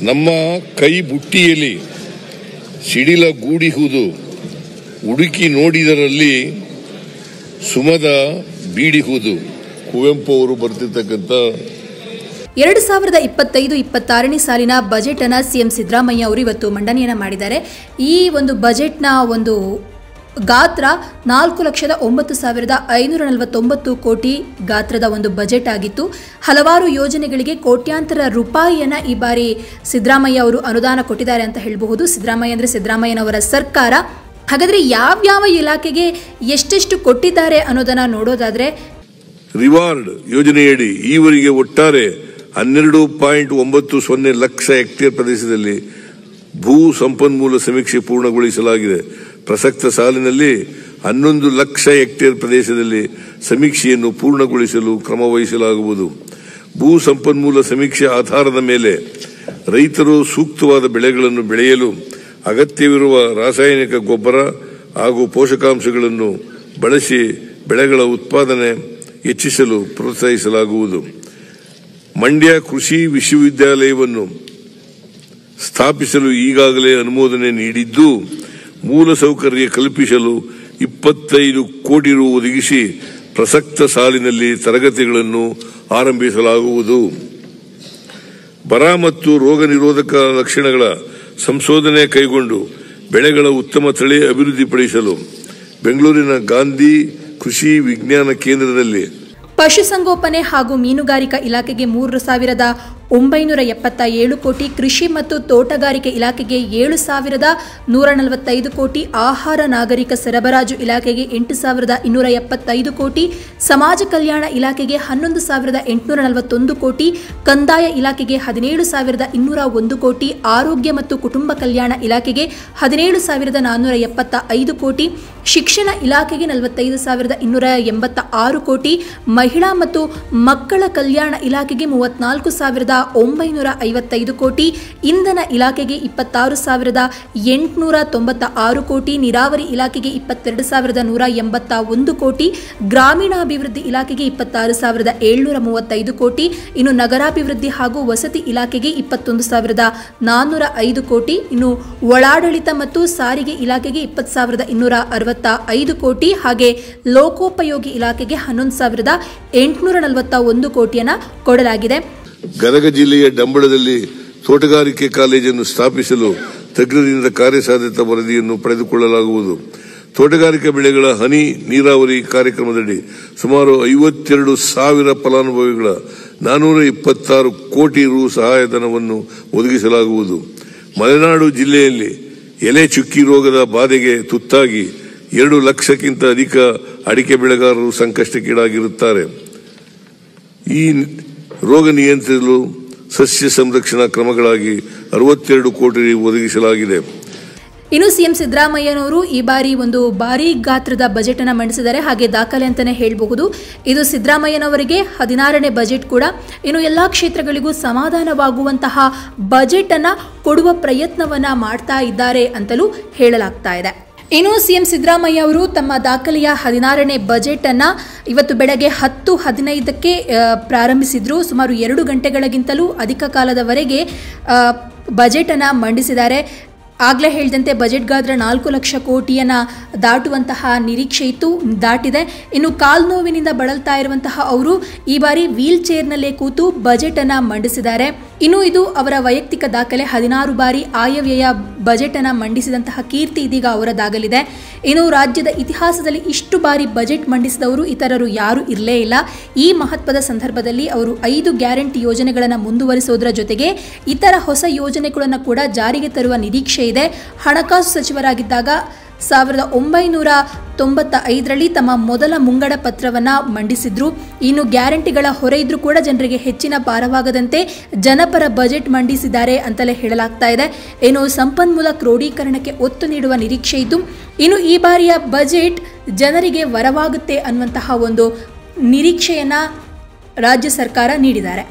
ನಮ್ಮ ಕೈ ಬುಟ್ಟಿಯಲ್ಲಿ ಸಿಡಿಲ ಗೂಡಿಹುದು ಹುಡುಕಿ ನೋಡಿದರಲ್ಲಿ ಸುಮದ ಬೀಡಿಹುದು. ಕುವೆಂಪು ಅವರು ಬರ್ತಿರ್ತಕ್ಕಂಥ 2025-26ನೇ ಸಾಲಿನ ಬಜೆಟ್ ಅನ್ನು ಸಿಎಂ ಸಿದ್ದರಾಮಯ್ಯ ಅವರು ಇವತ್ತು ಮಂಡನೆಯನ್ನ ಮಾಡಿದ್ದಾರೆ. ಈ ಒಂದು ಬಜೆಟ್ನ ಒಂದು ಗಾತ್ರ 4,09,549 ಕೋಟಿ ಗಾತ್ರದ ಒಂದು ಬಜೆಟ್ ಆಗಿತ್ತು. ಹಲವಾರು ಯೋಜನೆಗಳಿಗೆ ಕೋಟ್ಯಾಂತರ ರೂಪಾಯಿಯನ್ನ ಈ ಬಾರಿ ಸಿದ್ದರಾಮಯ್ಯ ಅವರು ಅನುದಾನ ಕೊಟ್ಟಿದ್ದಾರೆ ಅಂತ ಹೇಳಬಹುದು. ಸಿದ್ದರಾಮಯ್ಯ ಅಂದರೆ ಸಿದ್ದರಾಮಯ್ಯನವರ ಸರ್ಕಾರ. ಹಾಗಾದ್ರೆ ಯಾವ್ಯಾವ ಇಲಾಖೆಗೆ ಎಷ್ಟೆಷ್ಟು ಕೊಟ್ಟಿದ್ದಾರೆ ಅನ್ನೋದನ್ನ ನೋಡೋದಾದ್ರೆ, ರಿವಾರ್ಡ್ ಯೋಜನೆಯಡಿ ಈವರೆಗೆ ಒಟ್ಟಾರೆ 12.90 ಲಕ್ಷ ಹೆಕ್ಟೇರ್ ಪ್ರದೇಶದಲ್ಲಿ ಭೂ ಸಂಪನ್ಮೂಲ ಸಮೀಕ್ಷೆ ಪೂರ್ಣಗೊಳಿಸಲಾಗಿದೆ. ಪ್ರಸಕ್ತ ಸಾಲಿನಲ್ಲಿ 11 ಲಕ್ಷ ಹೆಕ್ಟೇರ್ ಪ್ರದೇಶದಲ್ಲಿ ಸಮೀಕ್ಷೆಯನ್ನು ಪೂರ್ಣಗೊಳಿಸಲು ಕ್ರಮ ವಹಿಸಲಾಗುವುದು. ಭೂ ಸಂಪನ್ಮೂಲ ಸಮೀಕ್ಷೆ ಆಧಾರದ ಮೇಲೆ ರೈತರು ಸೂಕ್ತವಾದ ಬೆಳೆಗಳನ್ನು ಬೆಳೆಯಲು ಅಗತ್ಯವಿರುವ ರಾಸಾಯನಿಕ ಗೊಬ್ಬರ ಹಾಗೂ ಪೋಷಕಾಂಶಗಳನ್ನು ಬಳಸಿ ಬೆಳೆಗಳ ಉತ್ಪಾದನೆ ಹೆಚ್ಚಿಸಲು ಪ್ರೋತ್ಸಾಹಿಸಲಾಗುವುದು. ಮಂಡ್ಯ ಕೃಷಿ ವಿಶ್ವವಿದ್ಯಾಲಯವನ್ನು ಸ್ಥಾಪಿಸಲು ಈಗಾಗಲೇ ಅನುಮೋದನೆ ನೀಡಿದ್ದು, ಮೂಲಸೌಕರ್ಯ ಕಲ್ಪಿಸಲು 25 ಕೋಟಿ ರು ಒದಗಿಸಿ ಪ್ರಸಕ್ತ ಸಾಲಿನಲ್ಲಿ ತರಗತಿಗಳನ್ನು ಆರಂಭಿಸಲಾಗುವುದು. ಬರ ಮತ್ತು ರೋಗ ನಿರೋಧಕ ಲಕ್ಷಣಗಳ ಸಂಶೋಧನೆ ಕೈಗೊಂಡು ಬೆಳೆಗಳ ಉತ್ತಮ ತಳಿ ಅಭಿವೃದ್ಧಿಪಡಿಸಲು ಬೆಂಗಳೂರಿನ ಗಾಂಧಿ ಕೃಷಿ ವಿಜ್ಞಾನ ಕೇಂದ್ರದಲ್ಲಿ ಪಶುಸಂಗೋಪನೆ ಹಾಗೂ ಮೀನುಗಾರಿಕಾ ಇಲಾಖೆಗೆ 3,977 ಕೋಟಿ, ಕೃಷಿ ಮತ್ತು ತೋಟಗಾರಿಕೆ ಇಲಾಖೆಗೆ 7,145 ಕೋಟಿ, ಆಹಾರ ನಾಗರಿಕ ಸರಬರಾಜು ಇಲಾಖೆಗೆ 8,275 ಕೋಟಿ, ಸಮಾಜ ಕಲ್ಯಾಣ ಇಲಾಖೆಗೆ 11,841 ಕೋಟಿ, ಕಂದಾಯ ಇಲಾಖೆಗೆ 17,201 ಕೋಟಿ, ಆರೋಗ್ಯ ಮತ್ತು ಕುಟುಂಬ ಕಲ್ಯಾಣ ಇಲಾಖೆಗೆ 17,475 ಕೋಟಿ, ಶಿಕ್ಷಣ ಇಲಾಖೆಗೆ 45,286 ಕೋಟಿ, ಮಹಿಳಾ ಮತ್ತು ಮಕ್ಕಳ ಕಲ್ಯಾಣ ಇಲಾಖೆಗೆ 34,955 ಕೋಟಿ, ಇಂಧನ ಇಲಾಖೆಗೆ 26,896 ಕೋಟಿ, ನೀರಾವರಿ ಇಲಾಖೆಗೆ 22,181 ಕೋಟಿ, ಗ್ರಾಮೀಣಾಭಿವೃದ್ಧಿ ಇಲಾಖೆಗೆ 26,735 ಕೋಟಿ, ಇನ್ನು ನಗರಾಭಿವೃದ್ಧಿ ಹಾಗೂ ವಸತಿ ಇಲಾಖೆಗೆ 21,405 ಕೋಟಿ, ಇನ್ನು ಒಳಾಡಳಿತ ಮತ್ತು ಸಾರಿಗೆ ಇಲಾಖೆಗೆ 20,265 ಕೋಟಿ, ಹಾಗೆ ಲೋಕೋಪಯೋಗಿ ಇಲಾಖೆಗೆ 11,841 ಕೋಟಿಯನ್ನು ಕೊಡಲಾಗಿದೆ. ಗದಗ ಜಿಲ್ಲೆಯ ಡಂಬಳದಲ್ಲಿ ತೋಟಗಾರಿಕೆ ಕಾಲೇಜನ್ನು ಸ್ಥಾಪಿಸಲು ತಜ್ಞರಿಂದ ಕಾರ್ಯಸಾಧ್ಯತಾ ವರದಿಯನ್ನು ಪಡೆದುಕೊಳ್ಳಲಾಗುವುದು. ತೋಟಗಾರಿಕಾ ಬೆಳೆಗಳ ಹನಿ ನೀರಾವರಿ ಕಾರ್ಯಕ್ರಮದಡಿ ಸುಮಾರು 52,000 ಫಲಾನುಭವಿಗಳ 426 ಕೋಟಿ ರು ಸಹಾಯಧನವನ್ನು ಒದಗಿಸಲಾಗುವುದು. ಮಲೆನಾಡು ಜಿಲ್ಲೆಯಲ್ಲಿ ಎಲೆ ಚುಕ್ಕಿ ರೋಗದ ಬಾಧೆಗೆ ತುತ್ತಾಗಿ 2 ಲಕ್ಷಕ್ಕಿಂತ ಅಧಿಕ ಅಡಿಕೆ ಬೆಳೆಗಾರರು ಸಂಕಷ್ಟಕ್ಕೀಡಾಗಿರುತ್ತಾರೆ. ಈ ರೋಗ ನಿಯಂತ್ರಿಸಲು ಸಸ್ಯ ಸಂರಕ್ಷಣಾ ಕ್ರಮಗಳಾಗಿ 62 ಕೋಟಿ ಒದಗಿಸಲಾಗಿದೆ. ಇನ್ನು ಸಿಎಂ ಸಿದ್ದರಾಮಯ್ಯನವರು ಈ ಬಾರಿ ಒಂದು ಭಾರೀ ಗಾತ್ರದ ಬಜೆಟ್ ಅನ್ನು ಮಂಡಿಸಿದ್ದಾರೆ. ಹಾಗೆ ದಾಖಲೆ ಅಂತಾನೆ ಹೇಳಬಹುದು. ಇದು ಸಿದ್ದರಾಮಯ್ಯನವರಿಗೆ 16ನೇ ಬಜೆಟ್ ಕೂಡ. ಇನ್ನು ಎಲ್ಲಾ ಕ್ಷೇತ್ರಗಳಿಗೂ ಸಮಾಧಾನವಾಗುವಂತಹ ಬಜೆಟ್ ಅನ್ನ ಕೊಡುವ ಪ್ರಯತ್ನವನ್ನ ಮಾಡ್ತಾ ಇದ್ದಾರೆ ಅಂತಲೂ ಹೇಳಲಾಗ್ತಾ ಇದೆ. ಇನ್ನು ಸಿಎಂ ಸಿದ್ದರಾಮಯ್ಯ ಅವರು ತಮ್ಮ ದಾಖಲೆಯ 16ನೇ ಬಜೆಟ್ ಅನ್ನ ಇವತ್ತು ಬೆಳಗ್ಗೆ 10:15ಕ್ಕೆ ಪ್ರಾರಂಭಿಸಿದ್ರು. ಸುಮಾರು 2 ಗಂಟೆಗಳಿಗಿಂತಲೂ ಅಧಿಕ ಕಾಲದವರೆಗೆ ಬಜೆಟ್ ಅನ್ನ ಮಂಡಿಸಿದ್ದಾರೆ. ಆಗಲೇ ಹೇಳಿದಂತೆ ಬಜೆಟ್ ಗಾತ್ರ 4 ಲಕ್ಷ ಕೋಟಿಯನ್ನು ದಾಟುವಂತಹ ನಿರೀಕ್ಷೆ ಇತ್ತು, ದಾಟಿದೆ. ಇನ್ನು ಕಾಲು ನೋವಿನಿಂದ ಬಳಲ್ತಾ ಇರುವಂತಹ ಅವರು ಈ ಬಾರಿ ವೀಲ್ ಚೇರ್ನಲ್ಲೇ ಕೂತು ಬಜೆಟ್ ಅನ್ನು ಮಂಡಿಸಿದ್ದಾರೆ. ಇನ್ನು ಇದು ಅವರ ವೈಯಕ್ತಿಕ ದಾಖಲೆ. 16 ಬಾರಿ ಆಯವ್ಯಯ ಬಜೆಟ್ ಅನ್ನು ಮಂಡಿಸಿದಂತಹ ಕೀರ್ತಿ ಇದೀಗ ಅವರದಾಗಲಿದೆ. ಇನ್ನು ರಾಜ್ಯದ ಇತಿಹಾಸದಲ್ಲಿ ಇಷ್ಟು ಬಾರಿ ಬಜೆಟ್ ಮಂಡಿಸಿದವರು ಇತರರು ಯಾರೂ ಇರಲೇ ಇಲ್ಲ. ಈ ಮಹತ್ವದ ಸಂದರ್ಭದಲ್ಲಿ ಅವರು 5 ಗ್ಯಾರಂಟಿ ಯೋಜನೆಗಳನ್ನು ಮುಂದುವರಿಸೋದರ ಜೊತೆಗೆ ಇತರ ಹೊಸ ಯೋಜನೆಗಳನ್ನು ಕೂಡ ಜಾರಿಗೆ ತರುವ ನಿರೀಕ್ಷೆ ಇದೆ. ಹಣಕಾಸು ಸಚಿವರಾಗಿದ್ದಾಗ 1995ರಲ್ಲಿ ತಮ್ಮ ಮೊದಲ ಮುಂಗಡ ಪತ್ರವನ್ನು ಮಂಡಿಸಿದ್ರು. ಇನ್ನು ಗ್ಯಾರಂಟಿಗಳ ಹೊರೆ ಇದ್ರೂ ಕೂಡ ಜನರಿಗೆ ಹೆಚ್ಚಿನ ಭಾರವಾಗದಂತೆ ಜನಪರ ಬಜೆಟ್ ಮಂಡಿಸಿದ್ದಾರೆ ಅಂತಲೇ ಹೇಳಲಾಗ್ತಾ ಇದೆ. ಏನು ಸಂಪನ್ಮೂಲ ಕ್ರೋಢೀಕರಣಕ್ಕೆ ಒತ್ತು ನೀಡುವ ನಿರೀಕ್ಷೆ ಇದ್ದು, ಇನ್ನು ಈ ಬಾರಿಯ ಬಜೆಟ್ ಜನರಿಗೆ ವರವಾಗುತ್ತೆ ಅನ್ನುವಂತಹ ಒಂದು ನಿರೀಕ್ಷೆಯನ್ನ ರಾಜ್ಯ ಸರ್ಕಾರ ನೀಡಿದ್ದಾರೆ.